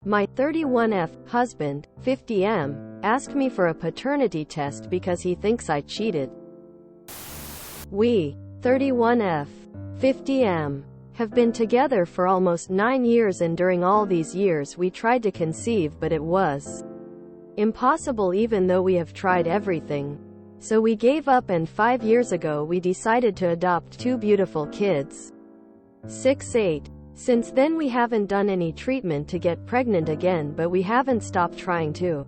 My 31F husband, 50M, asked me for a paternity test because he thinks I cheated. We, 31F, 50M, have been together for almost 9 years, and during all these years we tried to conceive, but it was impossible even though we have tried everything. So we gave up, and 5 years ago we decided to adopt 2 beautiful kids. 6'8". Since then we haven't done any treatment to get pregnant again, but we haven't stopped trying to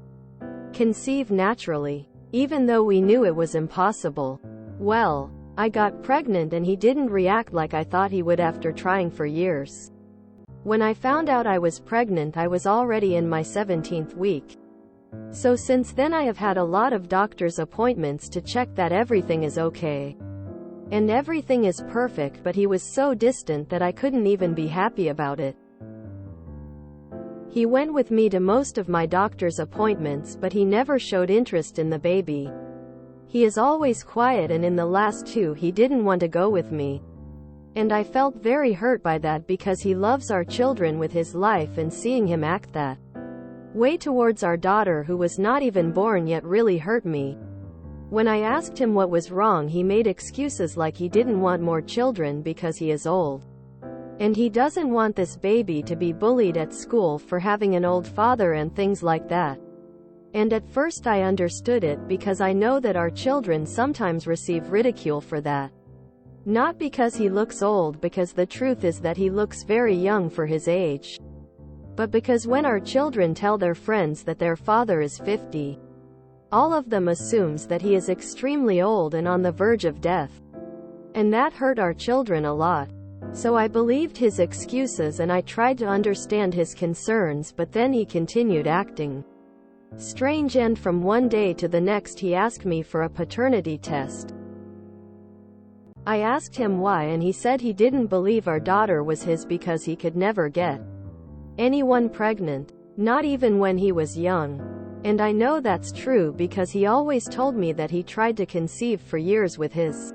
conceive naturally, even though we knew it was impossible. Well, I got pregnant and he didn't react like I thought he would after trying for years. When I found out I was pregnant, I was already in my 17th week. So since then I have had a lot of doctor's appointments to check that everything is okay. And everything is perfect, but he was so distant that I couldn't even be happy about it. He went with me to most of my doctor's appointments, but he never showed interest in the baby. He is always quiet, and in the last 2 he didn't want to go with me. And I felt very hurt by that because he loves our children with his life, and seeing him act that way towards our daughter who was not even born yet really hurt me. When I asked him what was wrong, he made excuses like he didn't want more children because he is old. And he doesn't want this baby to be bullied at school for having an old father and things like that. And at first I understood it because I know that our children sometimes receive ridicule for that. Not because he looks old, because the truth is that he looks very young for his age. But because when our children tell their friends that their father is 50, all of them assumes that he is extremely old and on the verge of death. And that hurt our children a lot. So I believed his excuses and I tried to understand his concerns, but then he continued acting strange, and from one day to the next he asked me for a paternity test. I asked him why, and he said he didn't believe our daughter was his because he could never get anyone pregnant, not even when he was young. And I know that's true because he always told me that he tried to conceive for years with his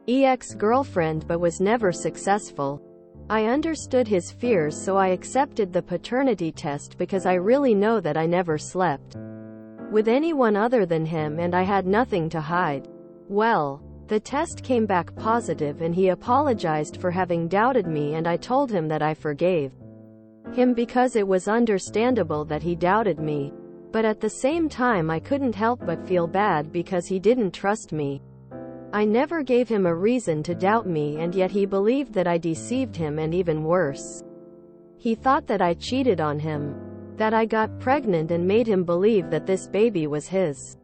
ex-girlfriend but was never successful. I understood his fears, so I accepted the paternity test because I really know that I never slept with anyone other than him and I had nothing to hide. Well, the test came back positive and he apologized for having doubted me, and I told him that I forgave him because it was understandable that he doubted me. But at the same time I couldn't help but feel bad because he didn't trust me. I never gave him a reason to doubt me, and yet he believed that I deceived him, and even worse, he thought that I cheated on him, that I got pregnant and made him believe that this baby was his.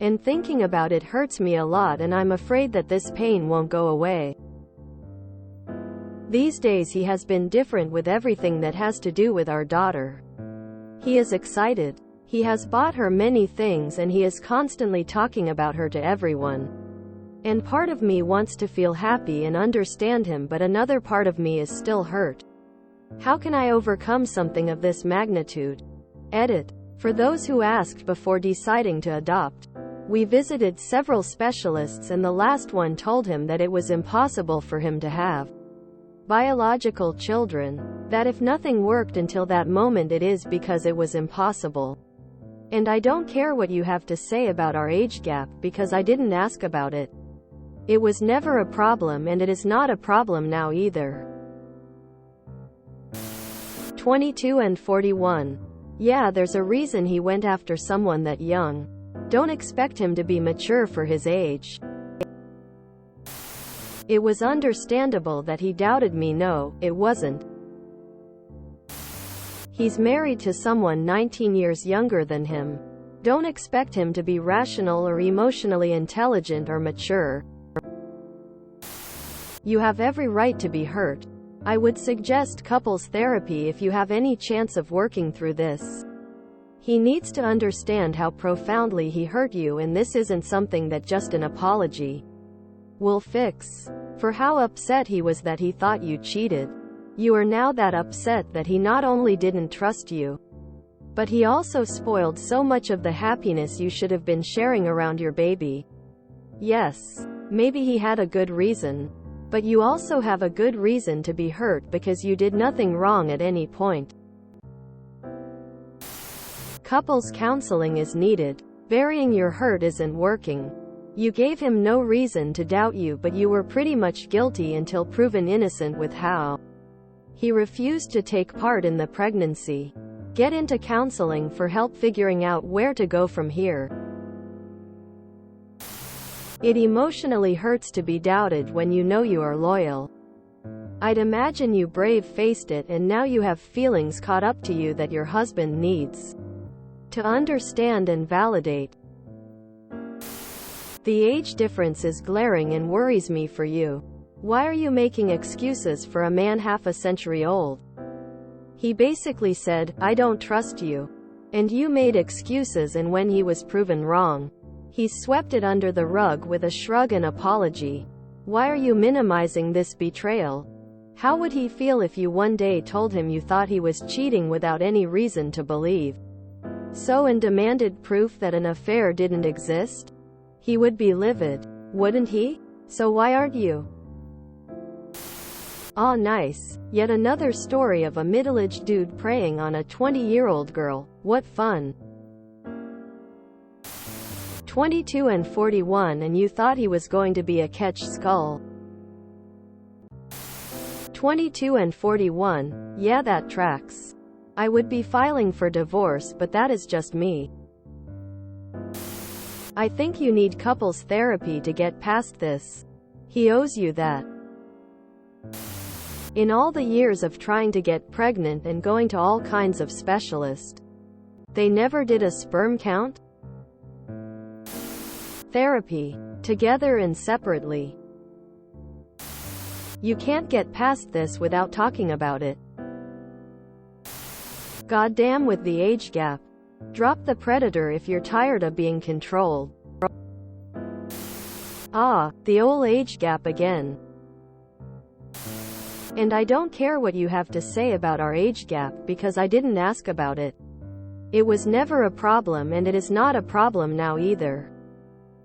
And thinking about it hurts me a lot, and I'm afraid that this pain won't go away. These days he has been different with everything that has to do with our daughter. He is excited. He has bought her many things and he is constantly talking about her to everyone. And part of me wants to feel happy and understand him, but another part of me is still hurt. How can I overcome something of this magnitude? Edit. For those who asked before deciding to adopt, we visited several specialists and the last one told him that it was impossible for him to have biological children, that if nothing worked until that moment it is because it was impossible. And I don't care what you have to say about our age gap because I didn't ask about it. It was never a problem, and it is not a problem now either. 22 and 41. Yeah, there's a reason he went after someone that young. Don't expect him to be mature for his age. It was understandable that he doubted me. No, it wasn't. He's married to someone 19 years younger than him. Don't expect him to be rational or emotionally intelligent or mature. You have every right to be hurt. I would suggest couples therapy if you have any chance of working through this. He needs to understand how profoundly he hurt you, and this isn't something that just an apology will fix. For how upset he was that he thought you cheated. You are now that upset that he not only didn't trust you, but he also spoiled so much of the happiness you should have been sharing around your baby. Yes, maybe he had a good reason, but you also have a good reason to be hurt because you did nothing wrong at any point. Couples counseling is needed. Burying your hurt isn't working. You gave him no reason to doubt you, but you were pretty much guilty until proven innocent with how he refused to take part in the pregnancy. Get into counseling for help figuring out where to go from here. It emotionally hurts to be doubted when you know you are loyal. I'd imagine you brave-faced it, and now you have feelings caught up to you that your husband needs to understand and validate. The age difference is glaring and worries me for you. Why are you making excuses for a man half a century old? He basically said, "I don't trust you." And you made excuses, and when he was proven wrong, he swept it under the rug with a shrug and apology. Why are you minimizing this betrayal? How would he feel if you one day told him you thought he was cheating without any reason to believe so and demanded proof that an affair didn't exist? He would be livid, wouldn't he? So why aren't you? Aw, nice. Yet another story of a middle-aged dude preying on a 20-year-old girl. What fun. 22 and 41, and you thought he was going to be a catch skull. 22 and 41, yeah, that tracks. I would be filing for divorce, but that is just me. I think you need couples therapy to get past this. He owes you that. In all the years of trying to get pregnant and going to all kinds of specialists, they never did a sperm count? Therapy. Together and separately. You can't get past this without talking about it. Goddamn with the age gap. Drop the predator if you're tired of being controlled. Ah, the old age gap again. And I don't care what you have to say about our age gap, because I didn't ask about it. It was never a problem, and it is not a problem now either.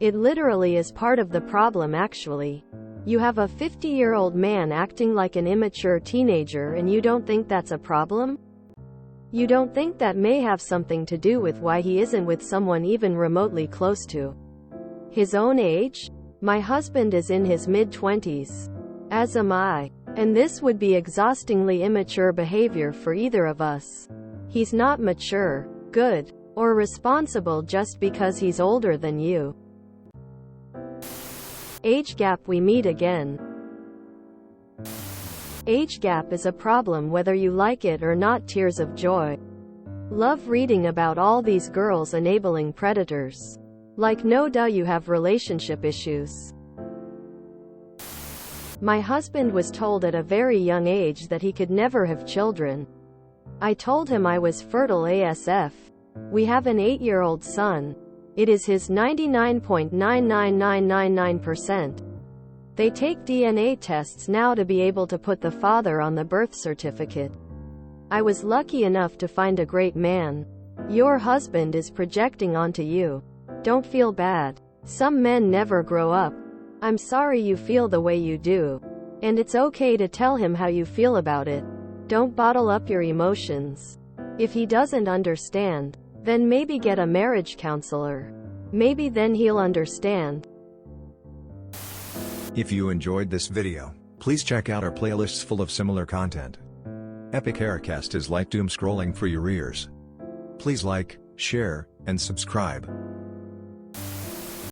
It literally is part of the problem, actually. You have a 50-year-old man acting like an immature teenager, and you don't think that's a problem? You don't think that may have something to do with why he isn't with someone even remotely close to his own age? My husband is in his mid-20s. As am I. And this would be exhaustingly immature behavior for either of us. He's not mature, good, or responsible just because he's older than you. Age gap. We meet again. Age gap is a problem whether you like it or not. Tears of joy. Love reading about all these girls enabling predators. Like, no duh, you have relationship issues. My husband was told at a very young age that he could never have children. I told him I was fertile ASF. We have an 8-year-old son. It is his 99.99999%. They take DNA tests now to be able to put the father on the birth certificate. I was lucky enough to find a great man. Your husband is projecting onto you. Don't feel bad. Some men never grow up. I'm sorry you feel the way you do. And it's okay to tell him how you feel about it. Don't bottle up your emotions. If he doesn't understand, then maybe get a marriage counselor. Maybe then he'll understand. If you enjoyed this video, please check out our playlists full of similar content. Epic Haircast is like doom scrolling for your ears. Please like, share, and subscribe.